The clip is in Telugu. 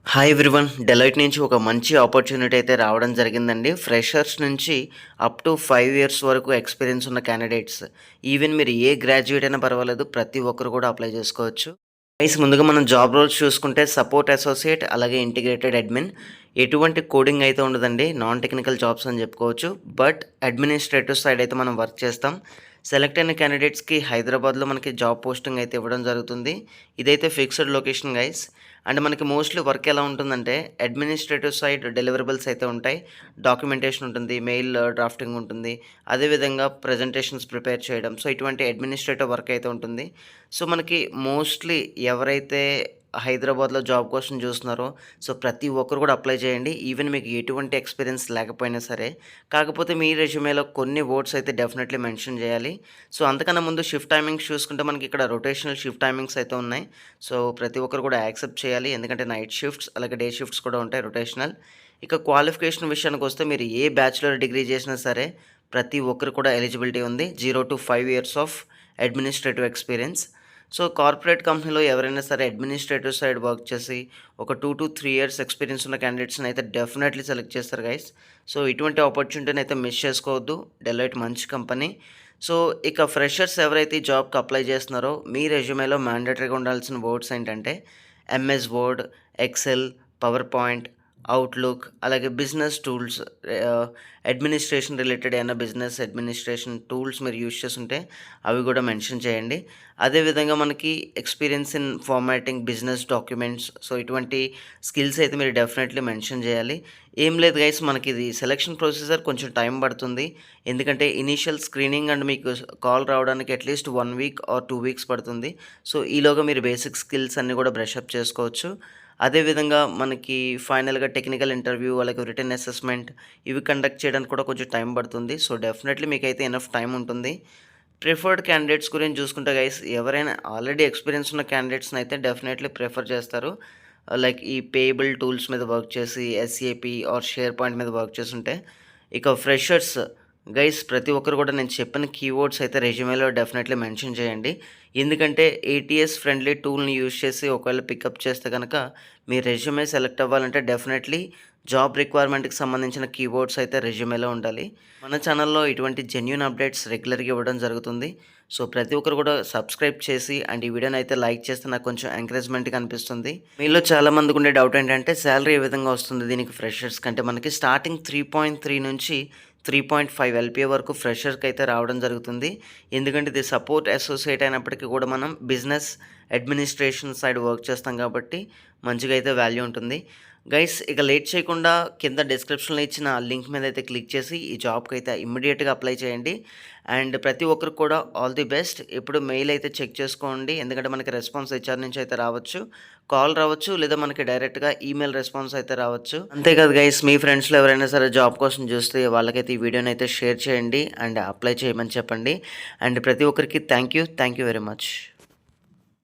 Hi everyone. డెలాయిట్ నుంచి ఒక మంచి ఆపర్చునిటీ అయితే రావడం జరిగిందండి. ఫ్రెషర్స్ నుంచి అప్ టు 5 ఇయర్స్ వరకు ఎక్స్‌పీరియన్స్ ఉన్న క్యాండిడేట్స్. ఈవెన్ మీరు ఏ గ్రాడ్యుయేట్ అయినా పర్వాలేదు. ప్రతి ఒక్కరు కూడా అప్లై చేసుకోవచ్చు. గైస్ ముందుగా మనం జాబ్ రోల్స్ చూసుకుంటే సపోర్ట్ అసోసియేట్ అలాగే ఇంటిగ్రేటెడ్ అడ్మిన్. ఎటువంటి కోడింగ్ అయితే ఉండదండి. నాన్ టెక్నికల్ జాబ్స్ అని చెప్పుకోవచ్చు. బట్ అడ్మినిస్ట్రేటివ్ సైడ్ అయితే మనం వర్క్ చేస్తాం. సెలెక్ట్ అయిన క్యాండిడేట్స్‌కి హైదరాబాద్‌లో మనకి జాబ్ పోస్టింగ్ అయితే ఇవ్వడం జరుగుతుంది. ఇదైతే ఫిక్స్డ్ లొకేషన్ గైస్. అండ్ మనకి మోస్ట్‌లీ వర్క్ ఎలా ఉంటుందంటే అడ్మినిస్ట్రేటివ్ సైడ్ డెలివరబుల్స్ అయితే ఉంటాయి. డాక్యుమెంటేషన్ ఉంటుంది. మెయిల్ డ్రాఫ్టింగ్ ఉంటుంది. అదేవిధంగా ప్రెజెంటేషన్స్ ప్రిపేర్ చేయడం. సో, ఇటువంటి అడ్మినిస్ట్రేటివ్ వర్క్ అయితే ఉంటుంది. సో, మనకి మోస్ట్‌లీ ఎవరైతే హైదరాబాద్‌లో జాబ్ కోసం చూస్తున్నారో సో, ప్రతి ఒక్కరు కూడా అప్లై చేయండి. ఈవెన్ మీకు ఎటువంటి ఎక్స్‌పీరియన్స్ లేకపోయినా సరే. కాకపోతే మీ రెజ్యూమేలో కొన్ని వర్డ్స్ అయితే డెఫినెట్‌లీ మెన్షన్ చేయాలి. సో, అంతకన్నా ముందు షిఫ్ట్ టైమింగ్స్ చూసుకుంటే మనకి ఇక్కడ రొటేషనల్ షిఫ్ట్ టైమింగ్స్ అయితే ఉన్నాయి. సో, ప్రతి ఒక్కరు కూడా యాక్సెప్ట్ చేయాలి. ఎందుకంటే నైట్ షిఫ్ట్స్ అలాగే డే షిఫ్ట్స్ కూడా ఉంటాయి రొటేషనల్. ఇక క్వాలిఫికేషన్ విషయానికొస్తే మీరు ఏ బ్యాచిలర్ డిగ్రీ చేసినా సరే ప్రతి ఒక్కరు కూడా ఎలిజిబిలిటీ ఉంది. 0-5 years of administrative experience. So, corporate కంపెనీలో ఎవరైనా సరే అడ్మినిస్ట్రేటివ్ సైడ్ వర్క్ చేసి ఒక 2-3 ఇయర్స్ ఎక్స్‌పీరియన్స్ ఉన్న క్యాండిడేట్స్‌ని అయితే డెఫినెట్‌లీ సెలెక్ట్ చేస్తారు గైస్. సో, ఇటువంటి ఆపర్చునిటీని అయితే మిస్ చేసుకోవద్దు. డెలాయిట్ మంచి కంపెనీ. సో, ఇక ఫ్రెషర్స్ ఎవరైతే ఈ జాబ్‌కి అప్లై చేస్తున్నారో మీ రెజ్యూమేలో మ్యాండేటరీగా ఉండాల్సిన వర్డ్స్ ఏంటంటే MS Word, Excel, PowerPoint, Outlook అలాగే బిజినెస్ టూల్స్, అడ్మినిస్ట్రేషన్ రిలేటెడ్ ఏమైనా బిజినెస్ అడ్మినిస్ట్రేషన్ టూల్స్ మీరు యూజ్ చేసుంటే అవి కూడా మెన్షన్ చేయండి. అదేవిధంగా మనకి experience in formatting business documents. So, ఇటువంటి స్కిల్స్ అయితే మీరు డెఫినెట్‌లీ మెన్షన్ చేయాలి. ఏం లేదు గైస్, మనకి ఇది సెలక్షన్ ప్రొసీజర్ కొంచెం టైం పడుతుంది. ఎందుకంటే ఇనీషియల్ స్క్రీనింగ్ అండ్ మీకు కాల్ రావడానికి అట్‌లీస్ట్ 1 వీక్ ఆర్ 2 వీక్స్ పడుతుంది. సో, ఈలోగా మీరు బేసిక్ స్కిల్స్ అన్నీ కూడా బ్రష్ అప్ చేసుకోవచ్చు. అదేవిధంగా మనకి ఫైనల్‌గా టెక్నికల్ ఇంటర్వ్యూ అలాగే రిటన్ అసెస్మెంట్ ఇవి కండక్ట్ చేయడానికి కూడా కొంచెం టైం పడుతుంది. సో, డెఫినెట్‌లీ మీకైతే ఎనఫ్ టైం ఉంటుంది. ప్రిఫర్డ్ క్యాండిడేట్స్ గురించి చూసుకుంటే గైస్ ఎవరైనా ఆల్రెడీ ఎక్స్‌పీరియన్స్ ఉన్న క్యాండిడేట్స్‌ని అయితే డెఫినెట్‌లీ ప్రిఫర్ చేస్తారు. లైక్ ఈ పేయబుల్ టూల్స్ మీద వర్క్ చేసి ఎస్ఏపీ ఆర్ షేర్ పాయింట్ మీద వర్క్ చేసుంటే. ఇక ఫ్రెషర్స్ గైస్ ప్రతి ఒక్కరు కూడా నేను చెప్పిన కీవర్డ్స్ అయితే రెజ్యూమేలో డెఫినెట్‌లీ మెన్షన్ చేయండి. ఎందుకంటే ఏటీఎస్ ఫ్రెండ్లీ టూల్‌ని యూజ్ చేసి ఒకవేళ పికప్ చేస్తే గనక మీ రెజ్యూమే సెలెక్ట్ అవ్వాలంటే డెఫినెట్‌లీ జాబ్ రిక్వైర్మెంట్‌కి సంబంధించిన కీవర్డ్స్ అయితే రెజ్యూమేలో ఉండాలి. మన ఛానల్‌లో ఇటువంటి జెన్యూన్ అప్డేట్స్ రెగ్యులర్‌గా ఇవ్వడం జరుగుతుంది. సో, ప్రతి ఒక్కరు కూడా సబ్స్క్రైబ్ చేసి అండ్ ఈ వీడియోని అయితే లైక్ చేస్తే నాకు కొంచెం ఎంకరేజ్‌మెంట్‌గా అనిపిస్తుంది. మీలో చాలామందికి ఉండే డౌట్ ఏంటంటే సాలరీ ఏ విధంగా వస్తుంది దీనికి ఫ్రెషర్స్ కంటే మనకి స్టార్టింగ్ 3.3 నుంచి 3.5 ఎల్‌పీఏ వరకు ఫ్రెషర్‌కి అయితే రావడం జరుగుతుంది. ఎందుకంటే ఇది సపోర్ట్ అసోసియేట్ అయినప్పటికీ కూడా మనం బిజినెస్ అడ్మినిస్ట్రేషన్ సైడ్ వర్క్ చేస్తాం కాబట్టి మంచిగా అయితే వాల్యూ ఉంటుంది. గైస్ ఇక లేట్ చేయకుండా కింద డిస్క్రిప్షన్‌లో ఇచ్చిన లింక్ మీద అయితే క్లిక్ చేసి ఈ జాబ్‌కి అయితే ఇమ్మీడియేట్‌గా అప్లై చేయండి. అండ్ ప్రతి ఒక్కరికి కూడా ఆల్ ది బెస్ట్. ఇప్పుడు మెయిల్ అయితే చెక్ చేసుకోండి. ఎందుకంటే మనకి రెస్పాన్స్ హెచ్ఆర్ నుంచి అయితే రావచ్చు. కాల్ రావచ్చు లేదా మనకి డైరెక్ట్‌గా ఈమెయిల్ రెస్పాన్స్ అయితే రావచ్చు. అంతేకాదు గైస్ మీ ఫ్రెండ్స్‌లో ఎవరైనా సరే జాబ్ కోసం చూస్తే వాళ్ళకైతే ఈ వీడియోని అయితే షేర్ చేయండి అండ్ అప్లై చేయమని చెప్పండి. అండ్ ప్రతి ఒక్కరికి థ్యాంక్ యూ వెరీ మచ్.